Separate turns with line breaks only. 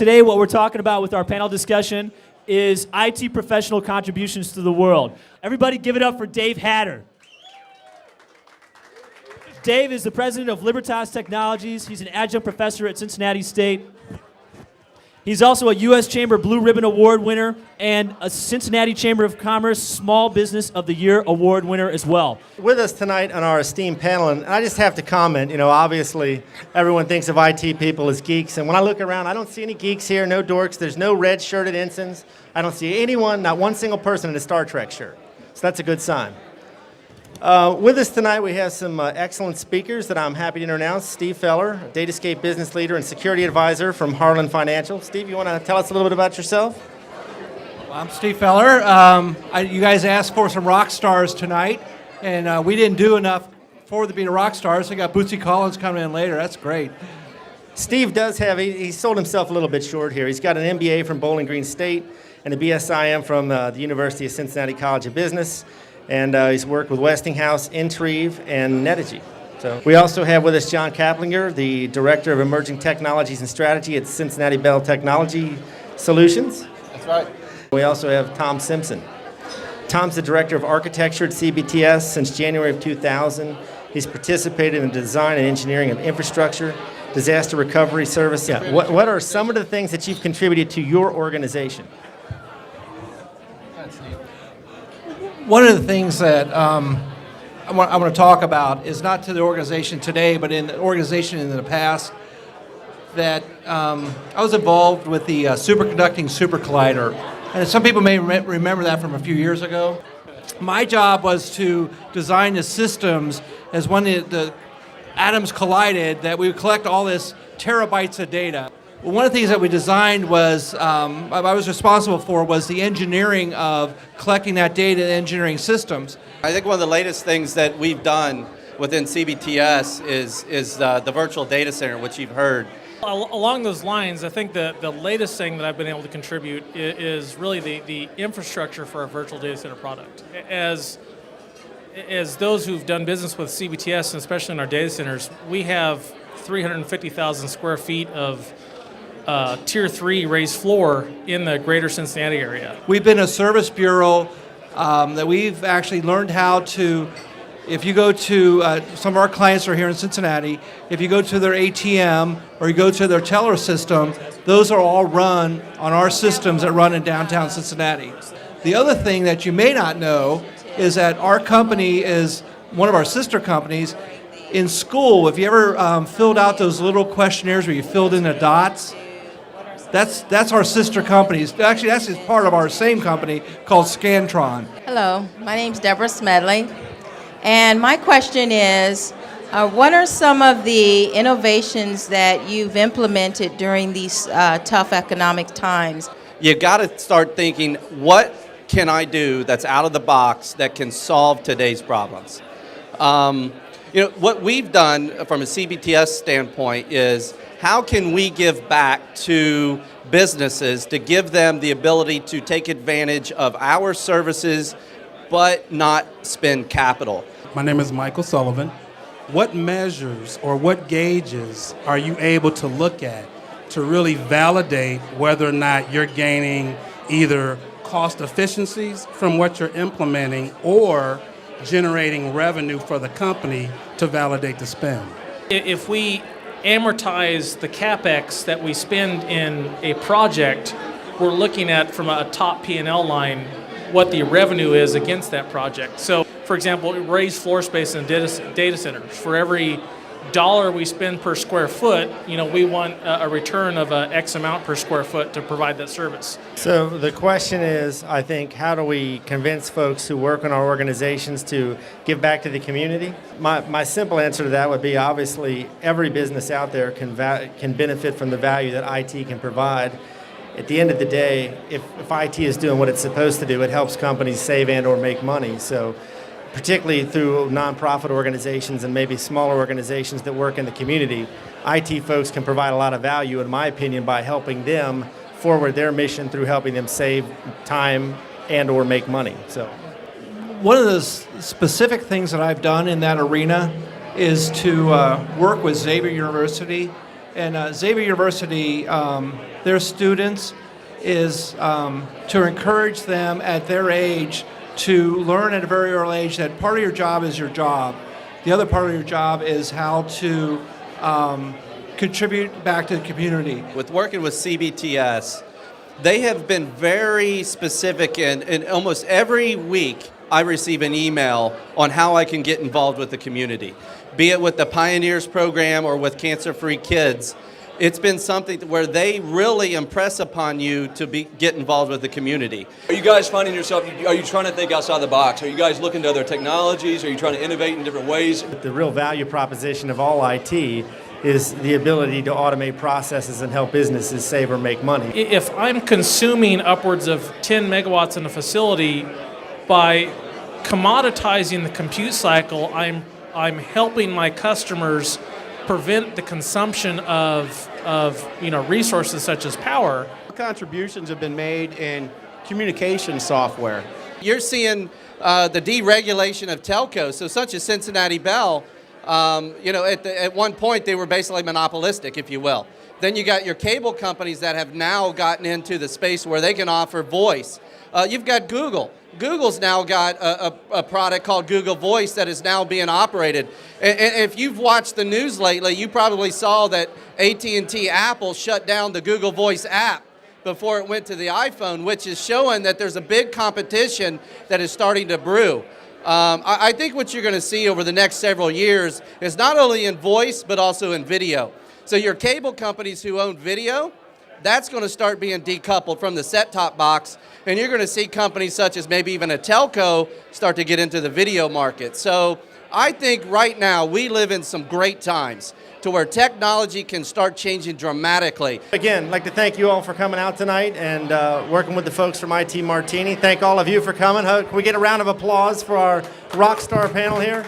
today what we're talking about with our panel discussion is IT professional contributions to the world. Everybody give it up for Dave Hatter. Dave is the president of Libertas Technologies. He's an adjunct professor at Cincinnati State. He's also a U.S. Chamber Blue Ribbon Award winner and a Cincinnati Chamber of Commerce Small Business of the Year Award winner as well.
With us tonight on our esteemed panel, and I just have to comment, obviously everyone thinks of IT people as geeks, and when I look around, I don't see any geeks here, no dorks, there's no red-shirted ensigns. I don't see anyone, not one single person in a Star Trek shirt. So that's a good sign. With us tonight, we have some excellent speakers that I'm happy to announce. Steve Feller, Datascape business leader and security advisor from Harlan Financial. Steve, you want to tell us a little bit about yourself?
Well, I'm Steve Feller. You guys asked for some rock stars tonight, and we didn't do enough for them being a rock star, so we got Bootsy Collins coming in later. That's great.
Steve does have, he sold himself a little bit short here. He's got an MBA from Bowling Green State and a BSIM from the University of Cincinnati College of Business. And he's worked with Westinghouse, Intrieve, and Netigy. So we also have with us John Kaplinger, the Director of Emerging Technologies and Strategy at Cincinnati Bell Technology Solutions.
That's right.
We also have Tom Simpson. Tom's the Director of Architecture at CBTS since January of 2000. He's participated in the design and engineering of infrastructure, disaster recovery service. Yeah. What are some of the things that you've contributed to your organization?
One of the things that I want to talk about is not to the organization today, but in the organization in the past, that I was involved with the superconducting super collider. And some people may remember that from a few years ago. My job was to design the systems as when the atoms collided, that we would collect all this terabytes of data. Well, one of the things that we designed was, I was responsible for, was the engineering of collecting that data and engineering systems.
I think one of the latest things that we've done within CBTS is the virtual data center, which you've heard.
Along those lines, I think the latest thing that I've been able to contribute is really the infrastructure for our virtual data center product. As those who've done business with CBTS, and especially in our data centers, we have 350,000 square feet of Tier 3 raised floor in the greater Cincinnati area.
We've been a service bureau that we've actually learned how to, if you go to, some of our clients are here in Cincinnati, if you go to their ATM or you go to their teller system, those are all run on our systems that run in downtown Cincinnati. The other thing that you may not know is that our company is one of our sister companies. In school, if you ever filled out those little questionnaires where you filled in the dots, that's our sister companies. Actually, that's just part of our same company called Scantron.
Hello, my name's Deborah Smedley, and my question is, what are some of the innovations that you've implemented during these tough economic times?
You got to start thinking, what can I do that's out of the box that can solve today's problems? What we've done from a CBTS standpoint is, how can we give back to businesses to give them the ability to take advantage of our services but not spend capital?
My name is Michael Sullivan. What measures or what gauges are you able to look at to really validate whether or not you're gaining either cost efficiencies from what you're implementing or generating revenue for the company to validate the spend?
If we amortize the CapEx that we spend in a project, we're looking at from a top P&L line what the revenue is against that project. So, for example, raised floor space in data centers. For every dollar we spend per square foot, we want a return of X amount per square foot to provide that service.
So the question is, I think, how do we convince folks who work in our organizations to give back to the community? My simple answer to that would be, obviously, every business out there can benefit from the value that IT can provide. At the end of the day, if IT is doing what it's supposed to do, it helps companies save and or make money. So particularly through nonprofit organizations and maybe smaller organizations that work in the community, IT folks can provide a lot of value, in my opinion, by helping them forward their mission through helping them save time and or make money. So,
one of the specific things that I've done in that arena is to work with Xavier University And Xavier University, their students is to encourage them at their age to learn at a very early age that part of your job is your job. The other part of your job is how to contribute back to the community.
With working with CBTS, they have been very specific, and almost every week I receive an email on how I can get involved with the community. Be it with the Pioneers program or with Cancer Free Kids, it's been something where they really impress upon you to get involved with the community.
Are you guys finding yourself, are you trying to think outside the box? Are you guys looking to other technologies? Are you trying to innovate in different ways?
The real value proposition of all IT is the ability to automate processes and help businesses save or make money.
If I'm consuming upwards of 10 megawatts in a facility, by commoditizing the compute cycle, I'm helping my customers prevent the consumption of resources such as power.
Contributions have been made in communication software.
You're seeing the deregulation of telcos, so such as Cincinnati Bell. At one point they were basically monopolistic, if you will. Then you got your cable companies that have now gotten into the space where they can offer voice. You've got Google. Google's now got a product called Google Voice that is now being operated. And if you've watched the news lately, you probably saw that AT&T Apple shut down the Google Voice app before it went to the iPhone, which is showing that there's a big competition that is starting to brew. I think what you're going to see over the next several years is not only in voice, but also in video. So your cable companies who own video, that's going to start being decoupled from the set-top box, and you're going to see companies such as maybe even a telco start to get into the video market. So I think right now we live in some great times to where technology can start changing dramatically.
Again, I'd like to thank you all for coming out tonight and working with the folks from IT Martini. Thank all of you for coming. Can we get a round of applause for our rock star panel here?